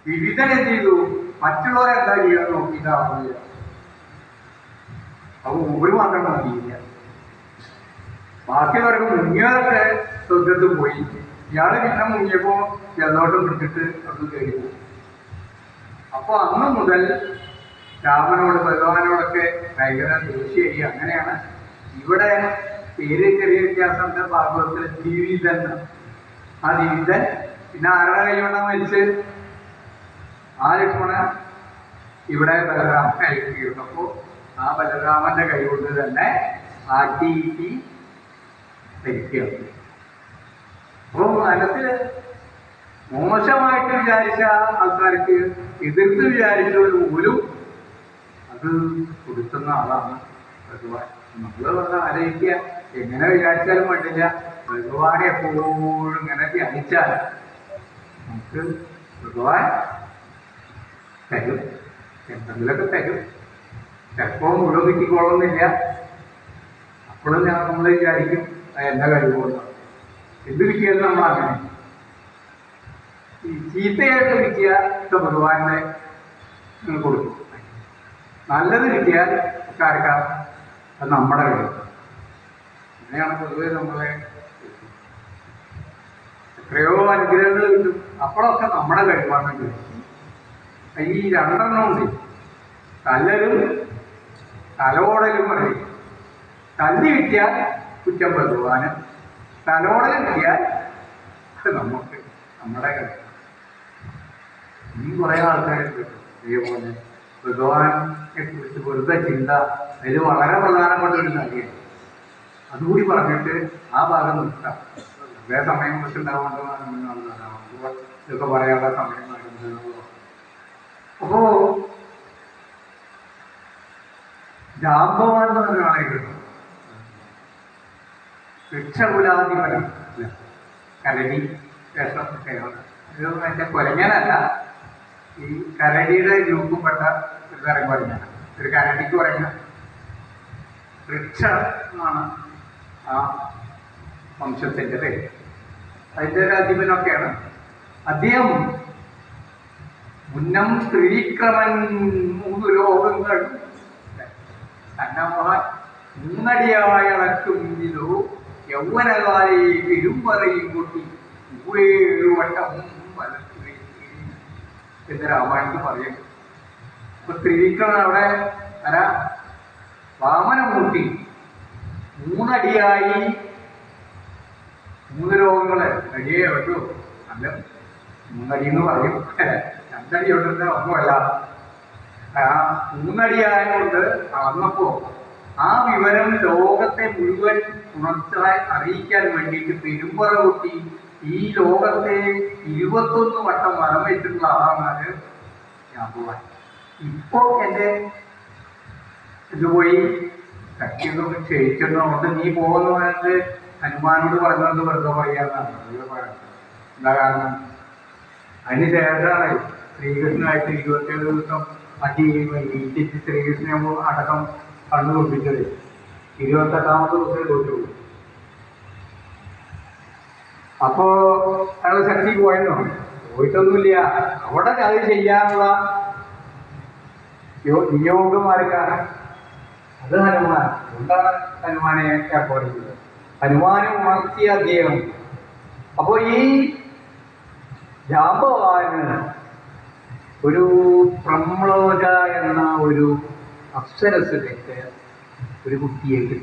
വിവിധൻ എന്ത് ചെയ്തു? മറ്റുള്ളവരെന്താ ചെയ്യാൻ നോക്കിയിട്ടാവുന്നില്ല. അപ്പൊ ഒരു മാത്രം നോക്കിയില്ല. ബാക്കിയുള്ളവർക്ക് മുങ്ങിയവരൊക്കെ സ്വർഗത്ത് പോയി. ഇയാള് പിന്നെ മുങ്ങിയപ്പോ ജലദോഷം പിടിച്ചിട്ട് അത് കയറി പോകും. അപ്പൊ അന്ന് മുതൽ രാമനോട് ഭഗവാനോടൊക്കെ ഭയങ്കര ദേഷ്യായി. അങ്ങനെയാണ് ഇവിടെ പേര് ചെറിയ വ്യത്യാസമുണ്ട്. ഭാഗവതത്തിലെ ദിവിധൻ. ആ ദിവിധൻ പിന്നെ ആരുടെ കൈകൊണ്ടാ മരിച്ച്? ആ ലക്ഷ്മണ ഇവിടെ ബലരാമനെ അയക്കുകയുള്ളപ്പോ ആ ബലരാമന്റെ കൈകൊണ്ട് തന്നെ ആട്ടി ധരിക്കുകയാണ്. അപ്പൊ മനസ്സില് മോശമായിട്ട് വിചാരിച്ച ആൾക്കാർക്ക് എതിർത്ത് വിചാരിച്ചവർ പോലും അത് കൊടുക്കുന്ന ആളാണ് ഭഗവാൻ. നമ്മള് വന്ന് ആലോചിക്കുക, എങ്ങനെ വിചാരിച്ചാലും വേണ്ടില്ല, ഭഗവാനെ എപ്പോഴും ഇങ്ങനെ ധ്യാനിച്ചാൽ നമുക്ക് ഭഗവാൻ തരും, എന്തെങ്കിലുമൊക്കെ തരും. ചിലപ്പോ മുഴുവൻ കിട്ടിക്കൊള്ളുന്നില്ല. അപ്പോഴും നമ്മൾ വിചാരിക്കും എന്റെ കഴിവുകൊണ്ടാണ്. എന്ത് കിട്ടിയാലും നമ്മൾ അങ്ങനെ ഈ ചീത്തയായിട്ട് കിട്ടിയ ഭഗവാനെ കൊടുക്കും. നല്ലത് കിട്ടിയാൽ ആർക്കാ? അത് നമ്മുടെ കഴിവ്. അങ്ങനെയാണ് പൊതുവെ നമ്മളെ എത്രയോ അനുഗ്രഹങ്ങൾ കിട്ടും. അപ്പോഴൊക്കെ നമ്മുടെ കഴിവാണ് കിട്ടും. ഈ രണ്ടെണ്ണം ഉണ്ട്, തല്ലലും തലോടലും പറയും. തല്ലി കിട്ടിയാൽ കുറ്റം ഭഗവാന്, തലോടൽ കിട്ടിയാൽ നമുക്ക് നമ്മുടെ കഴിവ്. ഈ കുറെ ആൾക്കാരുണ്ട് ഇതേപോലെ ഭഗവാനെ കുറിച്ച് വെറുതെ ചിന്ത. അതിൽ വളരെ പ്രധാനപ്പെട്ട ഒരു കാര്യമാണ്. അതുകൂടി പറഞ്ഞിട്ട് ആ ഭാഗം നിർത്താം. അതേ സമയം വെച്ചുണ്ടാവേണ്ടതാണ്. ഇതൊക്കെ പറയാനുള്ള സമയം വരുന്നത്. അപ്പോ ജാമ്പവാൻ എന്ന് പറഞ്ഞ ആളെ കിട്ടും. വൃക്ഷകുലാധിപനം, കരടി വേഷമൊക്കെയാണ്. ഇത് എന്റെ കുരങ്ങനല്ല, ഈ കരടിയുടെ ഗ്രൂപ്പിൽപ്പെട്ട ഒരു തരം കുരങ്ങാണ്. ഒരു കരടിക്ക് കുരങ്ങ വൃക്ഷമാണ് ആ വംശത്തിൻ്റെ പേര്. അതിൻ്റെ ഒരു അധിപനൊക്കെയാണ് അദ്ദേഹം. മുന്നം ത്രിവിക്രമൻ 3 ലോകങ്ങൾ തന്നമോഹൻ മൂന്നടിയായ അളക്ക് മുന്നിലോ യൗവനകാലെ പെരുമ്പറയും കൊട്ടി 7 വട്ടം എന്ന് രാമായണത്തിൽ പറയുന്നു. അപ്പൊ ത്രിവിക്രമൻ അവിടെ വാമനമൂർത്തി 3 അടിയായി 3 ലോകങ്ങളെ അടിയേ പറ്റൂ. അല്ല 3 അടി എന്ന് പറയും, 2 അടി ഉണ്ടെന്ന് ഒന്നുമല്ല. ആ 3 അടിയായതുകൊണ്ട് അളന്നപ്പോ ആ വിവരം ലോകത്തെ മുഴുവൻ ഉണർച്ചായി അറിയിക്കാൻ വേണ്ടിയിട്ട് പെരുമ്പറ കൊട്ടി ഈ ലോകത്തെ 21 വട്ടം വരം വെച്ചിട്ടുള്ള ആളാണ് ഞാൻ പോവാൻ. ഇപ്പോ എന്റെ ഇത് പോയി ശക്തിയൊക്കെ ക്ഷയിച്ചതുകൊണ്ട് നീ പോകുന്ന പറഞ്ഞിട്ട് ഹനുമാനോട് പറഞ്ഞത് വെറുതെ പറയാന്നാണ്. എന്താ കാരണം? അതിന് ശേഷമാണ് ശ്രീകൃഷ്ണനായിട്ട് 27 ദിവസം അടി വീട്ടിച്ച് ശ്രീകൃഷ്ണനെ അടക്കം കണ്ണു കുടിപ്പിച്ചത്. 28ാമത്തെ ദിവസം തോറ്റു. അപ്പോ അയാൾ ശക്തി പോയെന്നോ? പോയിട്ടൊന്നുമില്ല. അവിടെ അത് ചെയ്യാനുള്ള നിയോഗമാർക്കാണ് അത് ഹനുമാൻ. അതുകൊണ്ടാണ് ഹനുമാനെ ഏർപ്പാട് ചെയ്തത്. ഹനുമാനെ ഉണർത്തിയ അദ്ദേഹം. അപ്പോ ഈ ജാമ്പവാന് ഒരു പ്രമ്ലോജ എന്ന ഒരു അപ്സരസിലേക്ക് ഒരു കുട്ടിയെ കിട്ടും.